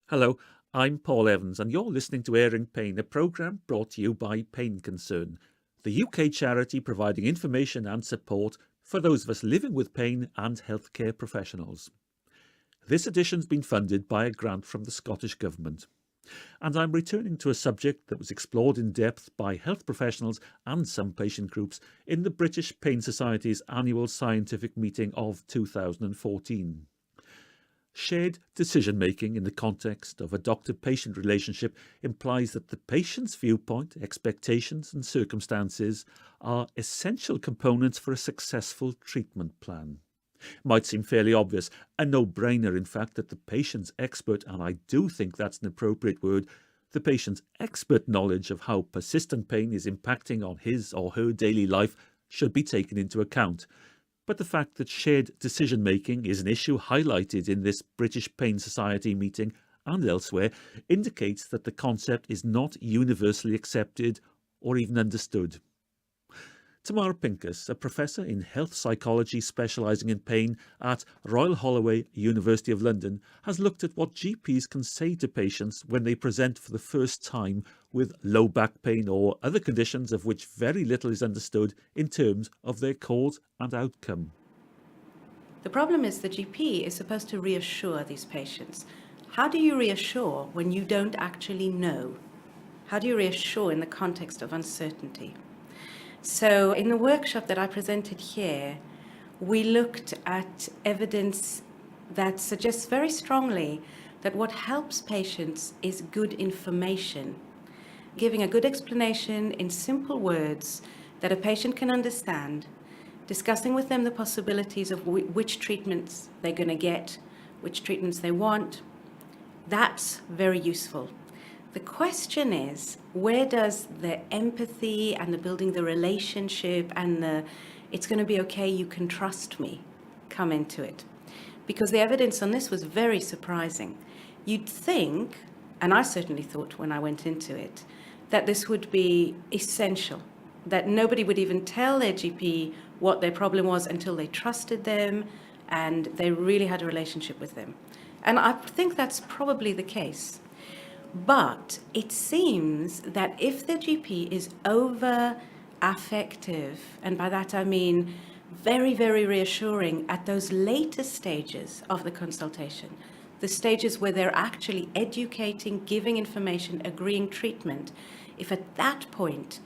Hello, I'm Paul Evans, and you're listening to Airing Pain, a programme brought to you by Pain Concern, the UK charity providing information and support for those of us living with pain and healthcare professionals. This edition's been funded by a grant from the Scottish Government, and I'm returning to a subject that was explored in depth by health professionals and some patient groups in the British Pain Society's annual scientific meeting of 2014. Shared decision-making in the context of a doctor-patient relationship implies that the patient's viewpoint, expectations and circumstances are essential components for a successful treatment plan. It might seem fairly obvious, a no-brainer in fact, that the patient's expert, and I do think that's an appropriate word, the patient's expert knowledge of how persistent pain is impacting on his or her daily life should be taken into account. But the fact that shared decision-making is an issue highlighted in this British Pain Society meeting and elsewhere indicates that the concept is not universally accepted or even understood. Tamar Pincus, a professor in health psychology specialising in pain at Royal Holloway, University of London, has looked at what GPs can say to patients when they present for the first time with low back pain or other conditions of which very little is understood in terms of their cause and outcome. The problem is the GP is supposed to reassure these patients. How do you reassure when you don't actually know? How do you reassure in the context of uncertainty? So in the workshop that I presented here, we looked at evidence that suggests very strongly that what helps patients is good information, giving a good explanation in simple words that a patient can understand, discussing with them the possibilities of which treatments they're going to get, which treatments they want. That's very useful. The question is, where does the empathy and the building the relationship and the it's going to be okay, you can trust me, come into it? Because the evidence on this was very surprising. You'd think, and I certainly thought when I went into it, that this would be essential, that nobody would even tell their GP what their problem was until they trusted them and they really had a relationship with them. And I think that's probably the case. But it seems that if the GP is over affective, and by that I mean very, very reassuring at those later stages of the consultation, the stages where they're actually educating, giving information, agreeing treatment, if at that point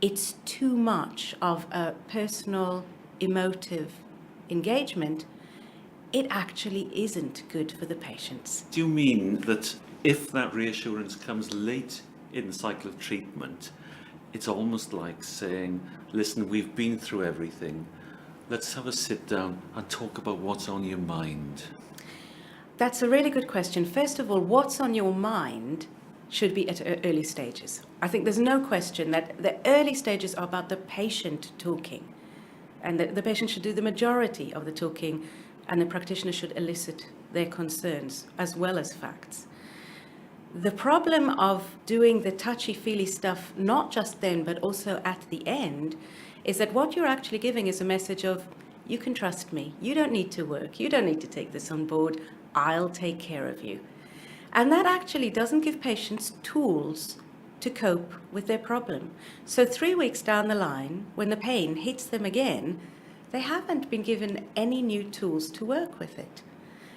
it's too much of a personal, emotive engagement, it actually isn't good for the patients. Do you mean that if that reassurance comes late in the cycle of treatment, it's almost like saying, listen, we've been through everything. Let's have a sit down and talk about what's on your mind? That's a really good question. First of all, what's on your mind should be at early stages. I think there's no question that the early stages are about the patient talking, and the patient should do the majority of the talking, and the practitioner should elicit their concerns as well as facts. The problem of doing the touchy-feely stuff, not just then, but also at the end, is that what you're actually giving is a message of, you can trust me, you don't need to work, you don't need to take this on board, I'll take care of you. And that actually doesn't give patients tools to cope with their problem. So 3 weeks down the line, when the pain hits them again, they haven't been given any new tools to work with it.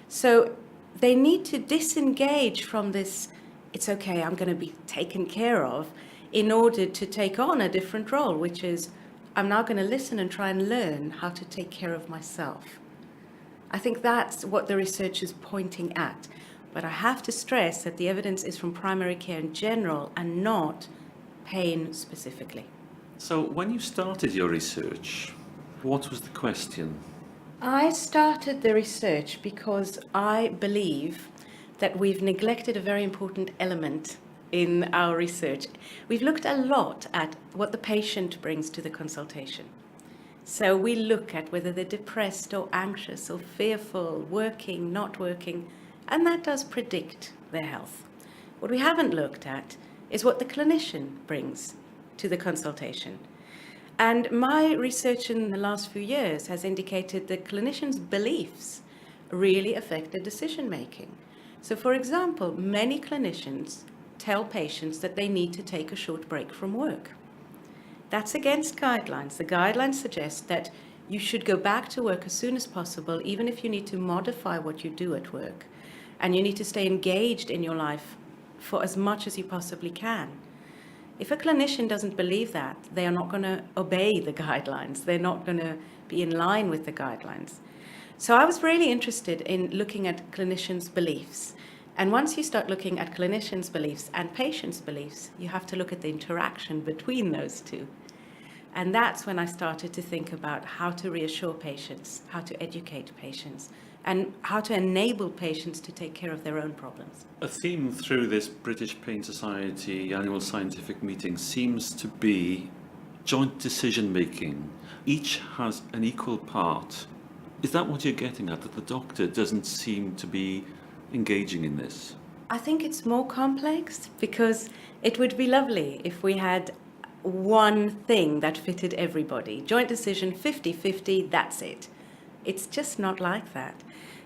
So they need to disengage from this, it's okay, I'm going to be taken care of, in order to take on a different role, which is, I'm now going to listen and try and learn how to take care of myself. I think that's what the research is pointing at. But I have to stress that the evidence is from primary care in general and not pain specifically. So when you started your research, what was the question? I started the research because I believe that we've neglected a very important element in our research. We've looked a lot at what the patient brings to the consultation. So we look at whether they're depressed or anxious or fearful, working, not working, and that does predict their health. What we haven't looked at is what the clinician brings to the consultation. And my research in the last few years has indicated that clinicians' beliefs really affect their decision making. So, for example, many clinicians tell patients that they need to take a short break from work. That's against guidelines. The guidelines suggest that you should go back to work as soon as possible, even if you need to modify what you do at work. And you need to stay engaged in your life for as much as you possibly can. If a clinician doesn't believe that, they are not going to obey the guidelines. They're not going to be in line with the guidelines. So I was really interested in looking at clinicians' beliefs. And once you start looking at clinicians' beliefs and patients' beliefs, you have to look at the interaction between those two. And that's when I started to think about how to reassure patients, how to educate patients, and how to enable patients to take care of their own problems. A theme through this British Pain Society annual scientific meeting seems to be joint decision making. Each has an equal part. Is that what you're getting at, that the doctor doesn't seem to be engaging in this? I think it's more complex because it would be lovely if we had one thing that fitted everybody. Joint decision, 50-50, that's it. It's just not like that.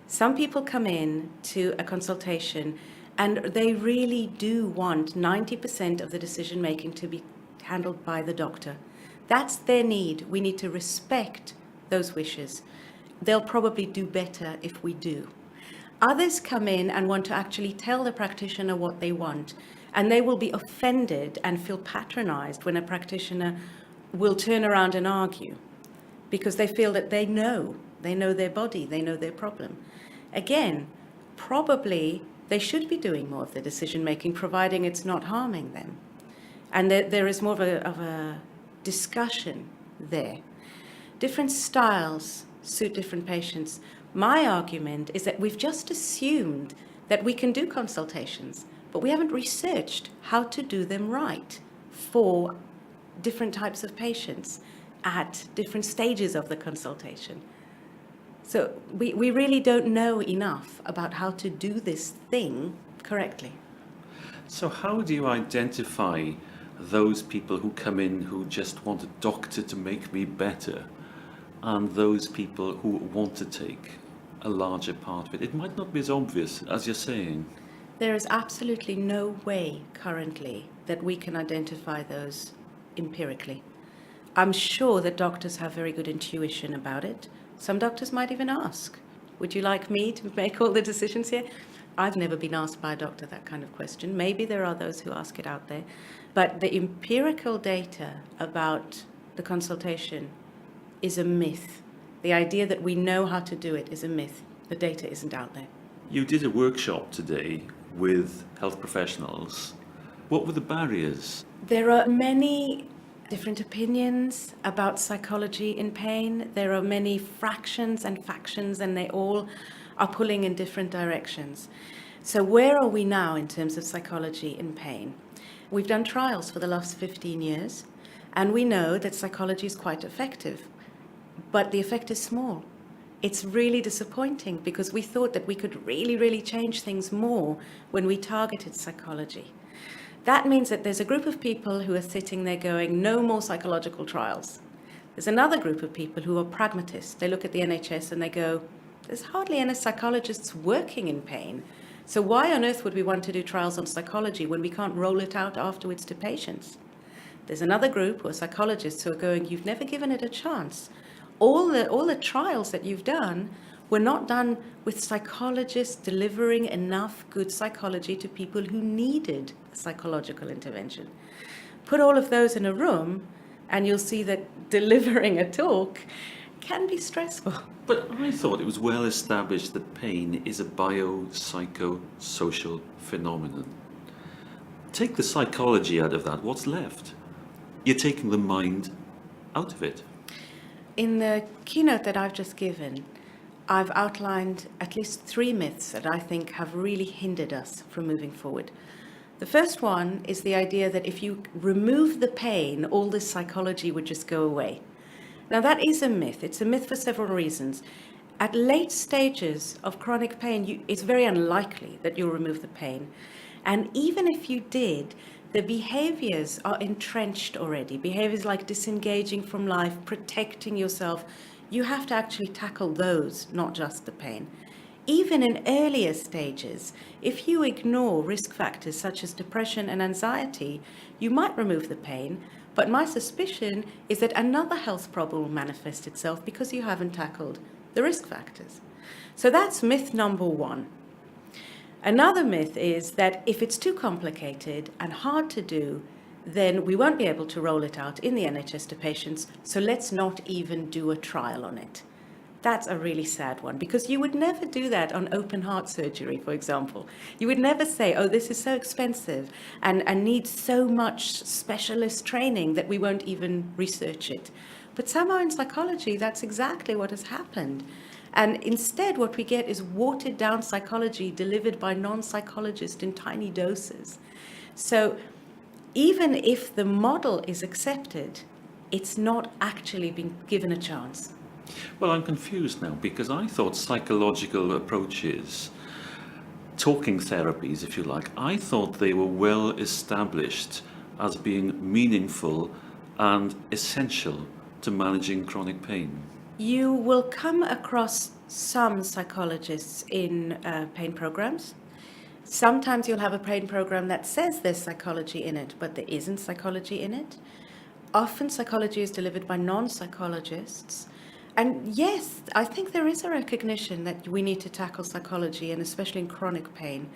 Some people come in to a consultation and they really do want 90% of the decision making to be handled by the doctor. That's their need. We need to respect those wishes. They'll probably do better if we do. Others come in and want to actually tell the practitioner what they want, and they will be offended and feel patronized when a practitioner will turn around and argue because they feel that they know their body, they know their problem. Again, probably they should be doing more of the decision making, providing it's not harming them. And there is more of a discussion there. Different styles suit different patients. My argument is that we've just assumed that we can do consultations, but we haven't researched how to do them right for different types of patients at different stages of the consultation. So we really don't know enough about how to do this thing correctly. So how do you identify those people who come in who just want a doctor to make me better, and those people who want to take a larger part of it? It might not be as obvious as you're saying. There is absolutely no way currently that we can identify those empirically. I'm sure that doctors have very good intuition about it. Some doctors might even ask, would you like me to make all the decisions here? I've never been asked by a doctor that kind of question. Maybe there are those who ask it out there. But the empirical data about the consultation is a myth. The idea that we know how to do it is a myth. The data isn't out there. You did a workshop today with health professionals. What were the barriers? There are many different opinions about psychology in pain. There are many fractions and factions, and they all are pulling in different directions. So where are we now in terms of psychology in pain? We've done trials for the last 15 years, and we know that psychology is quite effective, but the effect is small. It's really disappointing because we thought that we could really change things more when we targeted psychology. That means that there's a group of people who are sitting there going, no more psychological trials. There's another group of people who are pragmatists. They look at the NHS and they go, there's hardly any psychologists working in pain. So why on earth would we want to do trials on psychology when we can't roll it out afterwards to patients? There's another group who are psychologists who are going, you've never given it a chance. All the trials that you've done were not done with psychologists delivering enough good psychology to people who needed psychological intervention. Put all of those in a room and you'll see that delivering a talk can be stressful. But I thought it was well established that pain is a biopsychosocial phenomenon. Take the psychology out of that, what's left? You're taking the mind out of it. In the keynote that I've just given, I've outlined at least 3 myths that I think have really hindered us from moving forward. The first one is the idea that if you remove the pain, all this psychology would just go away. Now that is a myth. It's a myth for several reasons. At late stages of chronic pain, it's very unlikely that you'll remove the pain. And even if you did, the behaviors are entrenched already. Behaviors like disengaging from life, protecting yourself. You have to actually tackle those, not just the pain. Even in earlier stages, if you ignore risk factors such as depression and anxiety, you might remove the pain, but my suspicion is that another health problem will manifest itself because you haven't tackled the risk factors. So that's myth number one. Another myth is that if it's too complicated and hard to do, then we won't be able to roll it out in the NHS to patients, so let's not even do a trial on it. That's a really sad one, because you would never do that on open heart surgery, for example. You would never say, oh, this is so expensive and needs so much specialist training that we won't even research it. But somehow in psychology, that's exactly what has happened. And instead, what we get is watered down psychology delivered by non-psychologists in tiny doses. So even if the model is accepted, it's not actually been given a chance. Well, I'm confused now because I thought psychological approaches, talking therapies, if you like, I thought they were well established as being meaningful and essential to managing chronic pain. You will come across some psychologists in pain programs. Sometimes you'll have a pain program that says there's psychology in it, but there isn't psychology in it. Often psychology is delivered by non-psychologists. And yes, I think there is a recognition that we need to tackle psychology, and especially in chronic pain.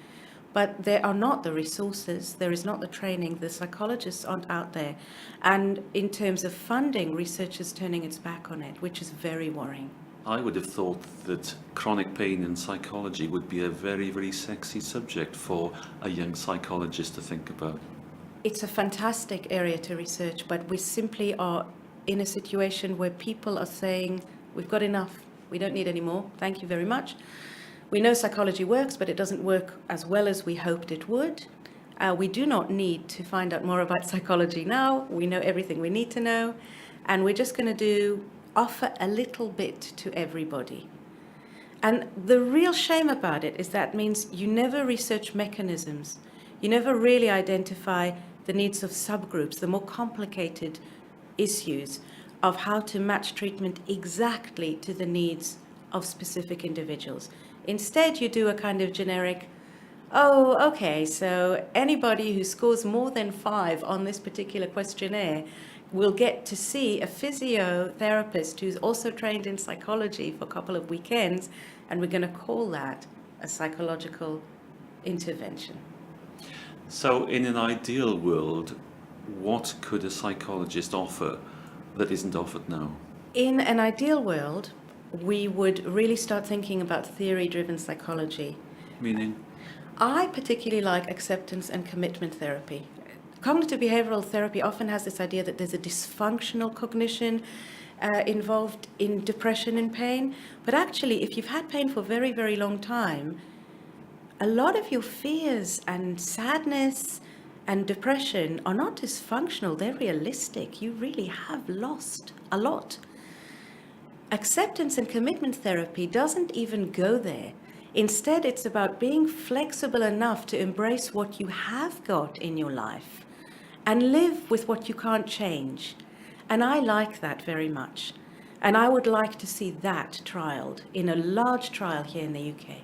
But there are not the resources, there is not the training, the psychologists aren't out there. And in terms of funding, research is turning its back on it, which is very worrying. I would have thought that chronic pain in psychology would be a very, very sexy subject for a young psychologist to think about. It's a fantastic area to research, but we simply are in a situation where people are saying, we've got enough, we don't need any more, thank you very much. We know psychology works, but it doesn't work as well as we hoped it would. We do not need to find out more about psychology now. We know everything we need to know, and we're just going to offer a little bit to everybody. And the real shame about it is that means you never research mechanisms. You never really identify the needs of subgroups, the more complicated issues of how to match treatment exactly to the needs of specific individuals. Instead, you do a kind of generic, oh, okay, so anybody who scores more than 5 on this particular questionnaire will get to see a physiotherapist who's also trained in psychology for a couple of weekends, and we're going to call that a psychological intervention. So in an ideal world, what could a psychologist offer that isn't offered now? In an ideal world, we would really start thinking about theory-driven psychology. Meaning? I particularly like acceptance and commitment therapy. Cognitive behavioral therapy often has this idea that there's a dysfunctional cognition involved in depression and pain, but actually, if you've had pain for a very, very long time, a lot of your fears and sadness and depression are not dysfunctional, they're realistic. You really have lost a lot. Acceptance and commitment therapy doesn't even go there. Instead, it's about being flexible enough to embrace what you have got in your life and live with what you can't change. And I like that very much. And I would like to see that trialed in a large trial here in the UK.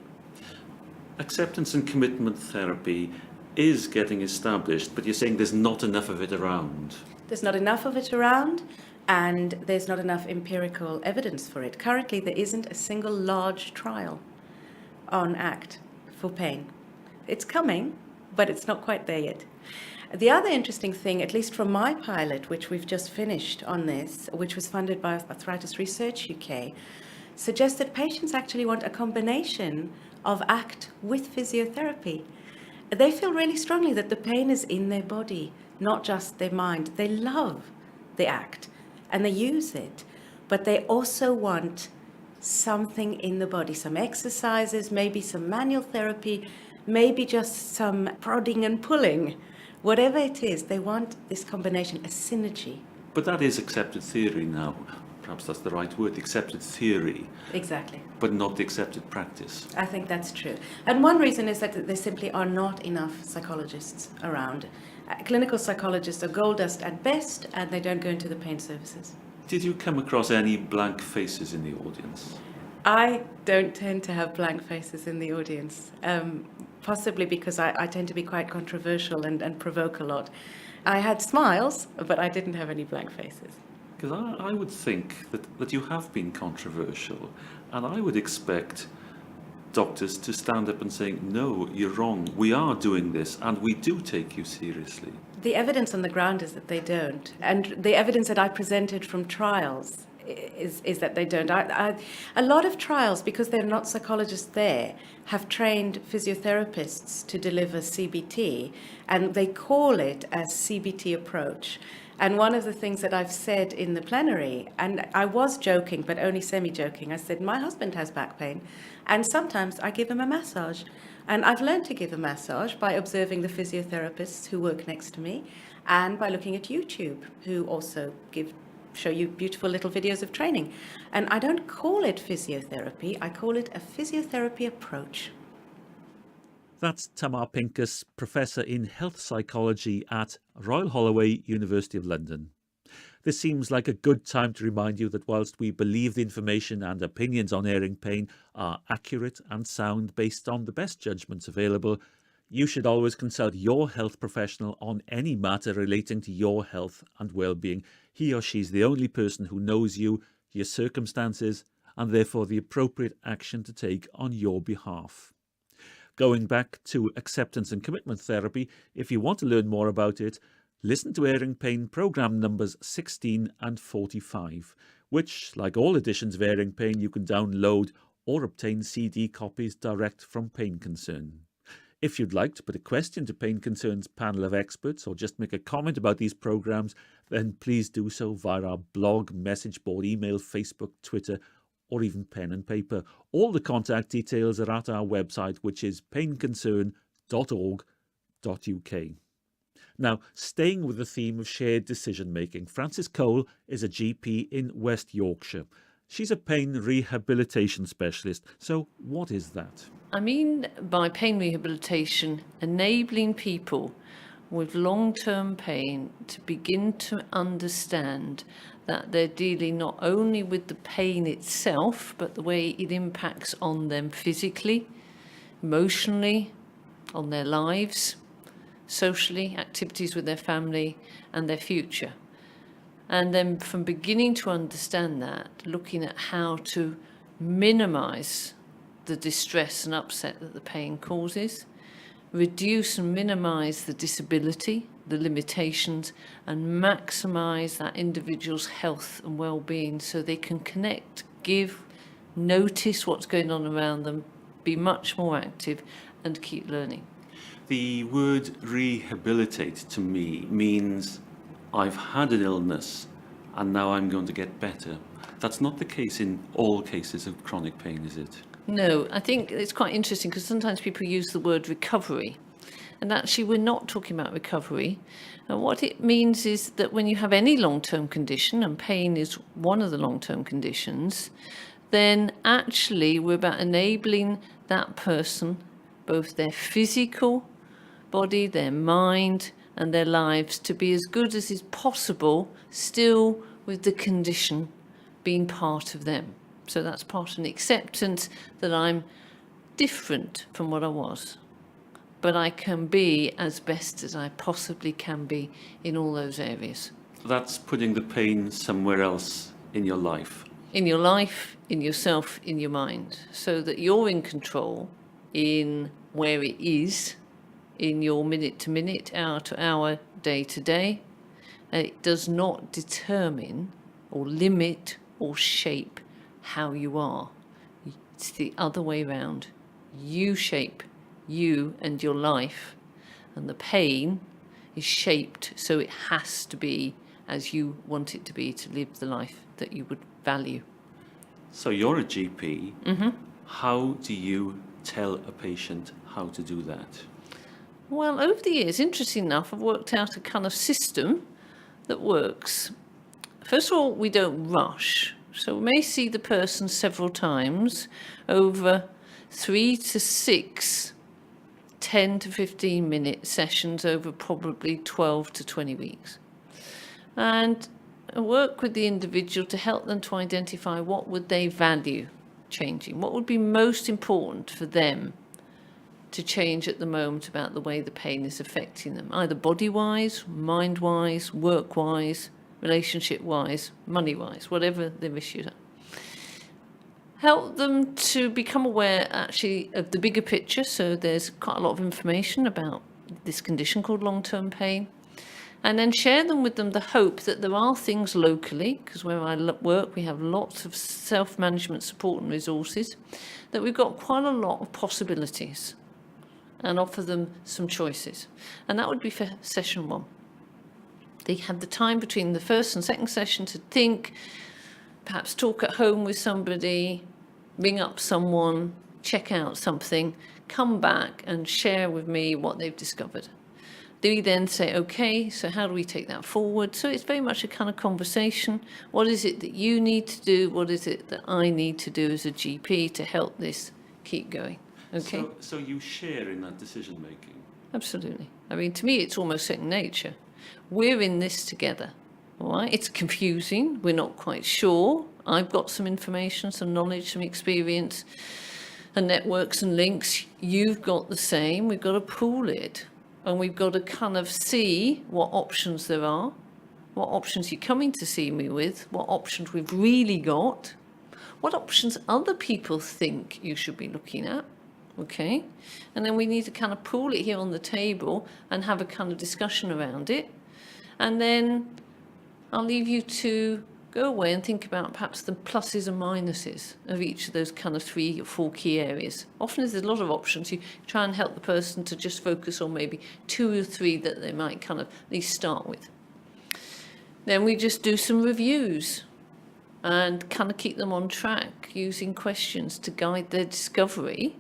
Acceptance and commitment therapy is getting established, but you're saying there's not enough of it around. There's not enough of it around, and there's not enough empirical evidence for it. Currently, there isn't a single large trial on ACT for pain. It's coming, but it's not quite there yet. The other interesting thing, at least from my pilot, which we've just finished on this, which was funded by Arthritis Research UK, suggests that patients actually want a combination of ACT with physiotherapy. They feel really strongly that the pain is in their body, not just their mind. They love the ACT and they use it, but they also want something in the body, some exercises, maybe some manual therapy, maybe just some prodding and pulling. Whatever it is, they want this combination, a synergy. But that is accepted theory now. Perhaps that's the right word, accepted theory. Exactly. But not the accepted practice. I think that's true. And one reason is that there simply are not enough psychologists around. Clinical psychologists are gold dust at best, and they don't go into the pain services. Did you come across any blank faces in the audience? I don't tend to have blank faces in the audience, possibly because I tend to be quite controversial and provoke a lot. I had smiles, but I didn't have any blank faces. Because I would think that you have been controversial, and I would expect doctors to stand up and say, no, you're wrong, we are doing this, and we do take you seriously. The evidence on the ground is that they don't. And the evidence that I presented from trials is that they don't. A lot of trials, because they're not psychologists there, have trained physiotherapists to deliver CBT, and they call it a CBT approach. And one of the things that I've said in the plenary, and I was joking, but only semi-joking, I said, my husband has back pain, and sometimes I give him a massage. And I've learned to give a massage by observing the physiotherapists who work next to me, and by looking at YouTube, who also show you beautiful little videos of training. And I don't call it physiotherapy, I call it a physiotherapy approach. That's Tamar Pincus, Professor in Health Psychology at Royal Holloway, University of London. This seems like a good time to remind you that whilst we believe the information and opinions on Airing Pain are accurate and sound based on the best judgments available, you should always consult your health professional on any matter relating to your health and well-being. He or she is the only person who knows you, your circumstances, and therefore the appropriate action to take on your behalf. Going back to acceptance and commitment therapy, if you want to learn more about it, listen to Airing Pain programme numbers 16 and 45, which, like all editions of Airing Pain, you can download or obtain CD copies direct from Pain Concern. If you'd like to put a question to Pain Concern's panel of experts or just make a comment about these programmes, then please do so via our blog, message board, email, Facebook, Twitter, or even pen and paper. All the contact details are at our website, which is painconcern.org.uk. Now, staying with the theme of shared decision-making, Frances Cole is a GP in West Yorkshire. She's a pain rehabilitation specialist. So what is that? I mean by pain rehabilitation, enabling people with long-term pain to begin to understand that they're dealing not only with the pain itself, but the way it impacts on them physically, emotionally, on their lives, socially, activities with their family and their future. And then from beginning to understand that, looking at how to minimize the distress and upset that the pain causes, reduce and minimize the disability, the limitations, and maximize that individual's health and well-being so they can connect, give, notice what's going on around them, be much more active, and keep learning. The word rehabilitate to me means I've had an illness and now I'm going to get better. That's not the case in all cases of chronic pain, is it? No, I think it's quite interesting because sometimes people use the word recovery. And actually, we're not talking about recovery. And what it means is that when you have any long-term condition, and pain is one of the long-term conditions, then actually we're about enabling that person, both their physical body, their mind, and their lives to be as good as is possible, still with the condition being part of them. So that's part of an acceptance that I'm different from what I was, but I can be as best as I possibly can be in all those areas. That's putting the pain somewhere else in your life. In your life, in yourself, in your mind, so that you're in control in where it is, in your minute to minute, hour to hour, day to day. And it does not determine or limit or shape how you are. It's the other way round. You shape you and your life, and the pain is shaped so it has to be as you want it to be to live the life that you would value. So you're a GP. Mm-hmm. How do you tell a patient how to do that? Well, over the years, interesting enough, I've worked out a kind of system that works. First of all, we don't rush. So we may see the person several times over 3 to 6 10 to 15 minute sessions over probably 12 to 20 weeks. And work with the individual to help them to identify what would they value changing? What would be most important for them to change at the moment about the way the pain is affecting them, either body-wise, mind-wise, work-wise, relationship-wise, money-wise, whatever their issues are? Help them to become aware actually of the bigger picture. So there's quite a lot of information about this condition called long-term pain. And then share them with them the hope that there are things locally, because where I work we have lots of self-management support and resources, that we've got quite a lot of possibilities, and offer them some choices. And that would be for session 1. They have the time between the first and second session to think, perhaps talk at home with somebody, ring up someone, check out something, come back and share with me what they've discovered. We then say, okay, so how do we take that forward? So it's very much a kind of conversation. What is it that you need to do? What is it that I need to do as a GP to help this keep going? Okay. So you share in that decision making? Absolutely. I mean, to me, it's almost second nature. We're in this together, all right? It's confusing. We're not quite sure. I've got some information, some knowledge, some experience, and networks and links. You've got the same. We've got to pool it. And we've got to kind of see what options there are, what options you're coming to see me with, what options we've really got, what options other people think you should be looking at, okay? And then we need to kind of pool it here on the table and have a kind of discussion around it. And then I'll leave you to go away and think about perhaps the pluses and minuses of each of those kind of 3 or 4 key areas. Often there's a lot of options. You try and help the person to just focus on maybe 2 or 3 that they might kind of at least start with. Then we just do some reviews and kind of keep them on track using questions to guide their discovery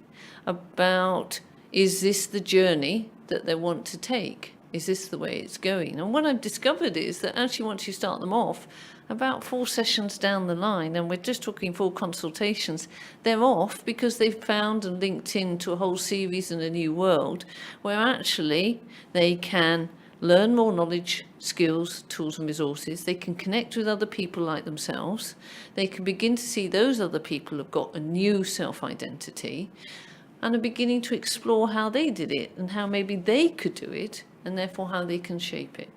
about, is this the journey that they want to take? Is this the way it's going? And what I've discovered is that actually once you start them off, about 4 sessions down the line, and we're just talking 4 consultations, they're off because they've found and linked into a whole series in a new world where actually they can learn more knowledge, skills, tools and resources. They can connect with other people like themselves. They can begin to see those other people have got a new self-identity and are beginning to explore how they did it and how maybe they could do it, and therefore how they can shape it.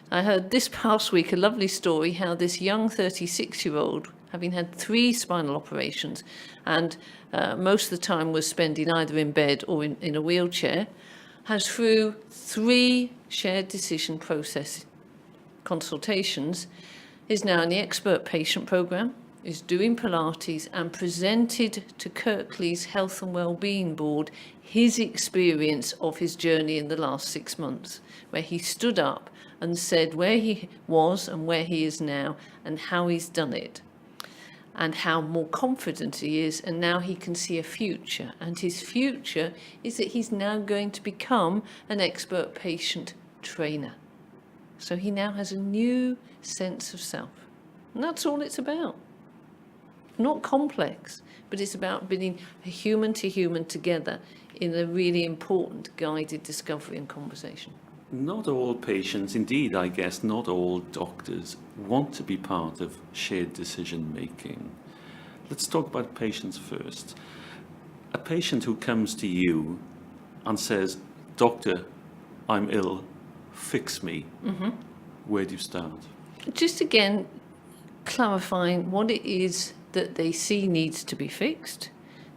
I heard this past week a lovely story how this young 36-year-old, having had 3 spinal operations and most of the time was spending either in bed or in a wheelchair, has through 3 shared decision process consultations, is now in the expert patient program, is doing Pilates and presented to Kirklees Health and Wellbeing Board his experience of his journey in the last 6 months, where he stood up and said where he was and where he is now and how he's done it and how more confident he is, and now he can see a future. And his future is that he's now going to become an expert patient trainer. So he now has a new sense of self. And that's all it's about. Not complex, but it's about bringing a human to human together in a really important guided discovery and conversation. Not all patients, indeed, I guess not all doctors, want to be part of shared decision making. Let's talk about patients first. A patient who comes to you and says, "Doctor, I'm ill, fix me." Where do you start? Just again, clarifying what it is that they see needs to be fixed,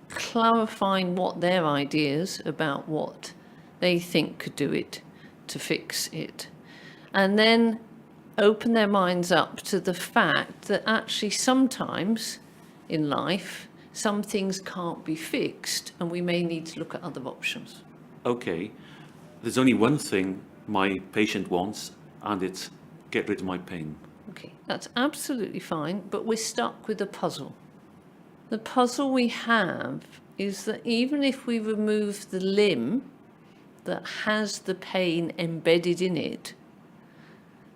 clarifying what their ideas about what they think could do it to fix it, and then open their minds up to the fact that actually sometimes in life some things can't be fixed and we may need to look at other options. Okay, there's only one thing my patient wants, and it's get rid of my pain. Okay, that's absolutely fine, but we're stuck with a puzzle. The puzzle we have is that even if we remove the limb that has the pain embedded in it,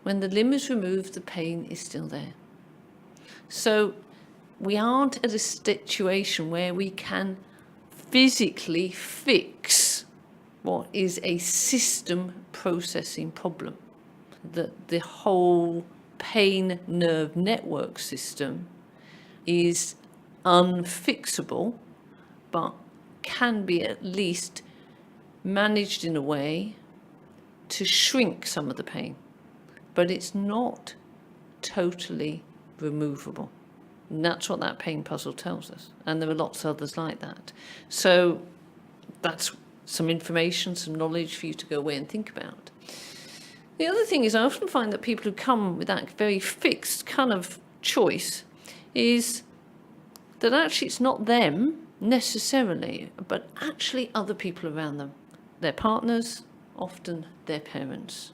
when the limb is removed, the pain is still there. So we aren't at a situation where we can physically fix what is a system processing problem. That the whole pain nerve network system is unfixable, but can be at least managed in a way to shrink some of the pain. But it's not totally removable. And that's what that pain puzzle tells us. And there are lots of others like that. So that's some information, some knowledge for you to go away and think about. The other thing is I often find that people who come with that very fixed kind of choice is that actually it's not them necessarily, but actually other people around them. Their partners, often their parents,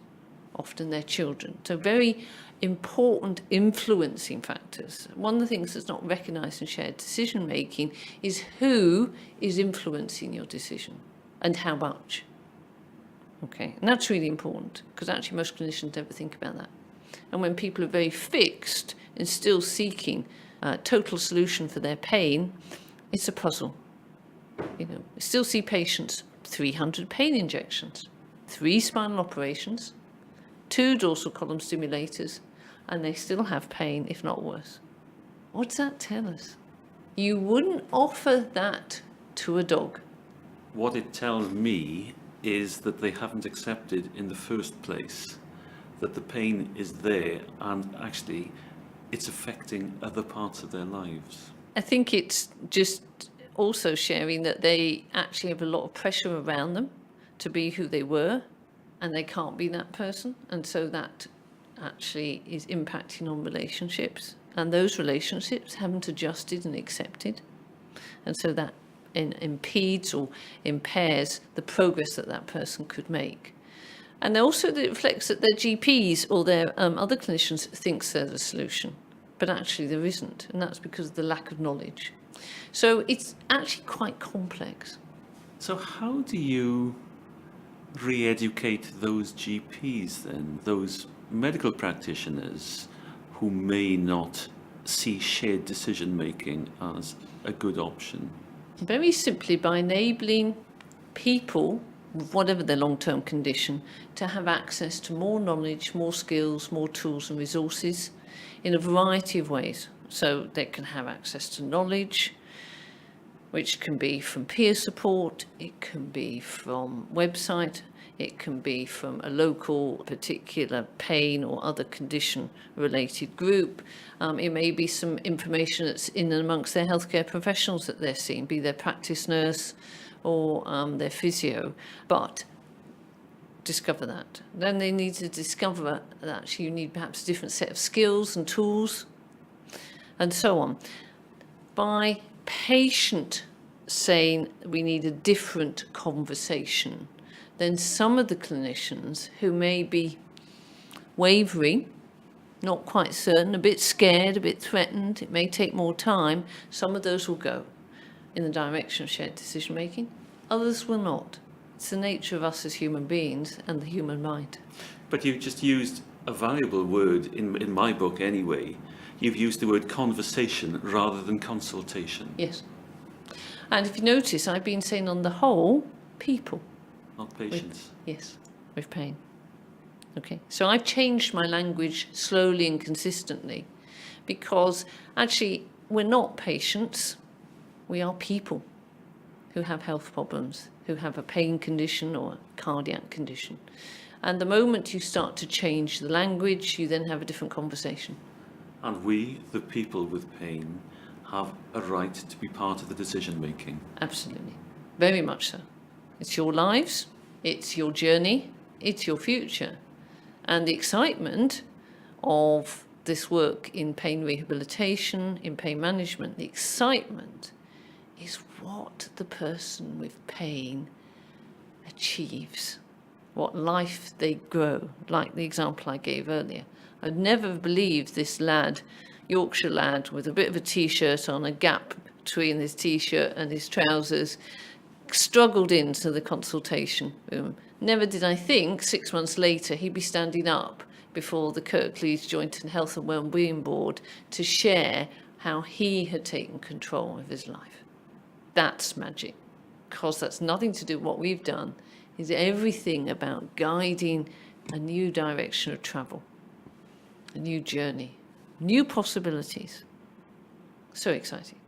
often their children. So very important influencing factors. One of the things that's not recognised in shared decision making is who is influencing your decision and how much. Okay, and that's really important because actually most clinicians never think about that. And when people are very fixed and still seeking a total solution for their pain, it's a puzzle. You know, I still see patients 300 pain injections, 3 spinal operations, 2 dorsal column stimulators, and they still have pain, if not worse. What's that tell us? You wouldn't offer that to a dog. What it tells me is that they haven't accepted in the first place that the pain is there and actually it's affecting other parts of their lives. I think it's just also sharing that they actually have a lot of pressure around them to be who they were, and they can't be that person. And so that actually is impacting on relationships. And those relationships haven't adjusted and accepted. And so that impedes or impairs the progress that that person could make. And also it reflects that their GPs or their other clinicians thinks they're the solution, but actually there isn't, and that's because of the lack of knowledge. So it's actually quite complex. So how do you re-educate those GPs then, those medical practitioners who may not see shared decision making as a good option? Very simply by enabling people, whatever their long-term condition, to have access to more knowledge, more skills, more tools and resources in a variety of ways. So they can have access to knowledge, which can be from peer support, it can be from website, it can be from a local particular pain or other condition related group. It may be some information that's in and amongst their healthcare professionals that they're seeing, be their practice nurse or their physio. But discover that. Then they need to discover that actually you need perhaps a different set of skills and tools and so on. By patient saying we need a different conversation, then some of the clinicians who may be wavering, not quite certain, a bit scared, a bit threatened, it may take more time, some of those will go in the direction of shared decision making. Others will not. It's the nature of us as human beings and the human mind. But you've just used a valuable word in my book anyway. You've used the word conversation rather than consultation. Yes. And if you notice, I've been saying on the whole, people. Not patients. Yes, with pain. Okay, so I've changed my language slowly and consistently because actually we're not patients, we are people who have health problems, who have a pain condition or a cardiac condition. And the moment you start to change the language, you then have a different conversation. And we, the people with pain, have a right to be part of the decision making. Absolutely, very much so. It's your lives, it's your journey, it's your future. And the excitement of this work in pain rehabilitation, in pain management, the excitement is what the person with pain achieves, what life they grow, like the example I gave earlier. I'd never believed this lad, Yorkshire lad, with a bit of a t-shirt on, a gap between his t-shirt and his trousers, struggled into the consultation room. Never did I think 6 months later he'd be standing up before the Kirklees Joint and Health and Wellbeing Board to share how he had taken control of his life. That's magic, because that's nothing to do with what we've done. It's everything about guiding a new direction of travel, a new journey, new possibilities. So exciting.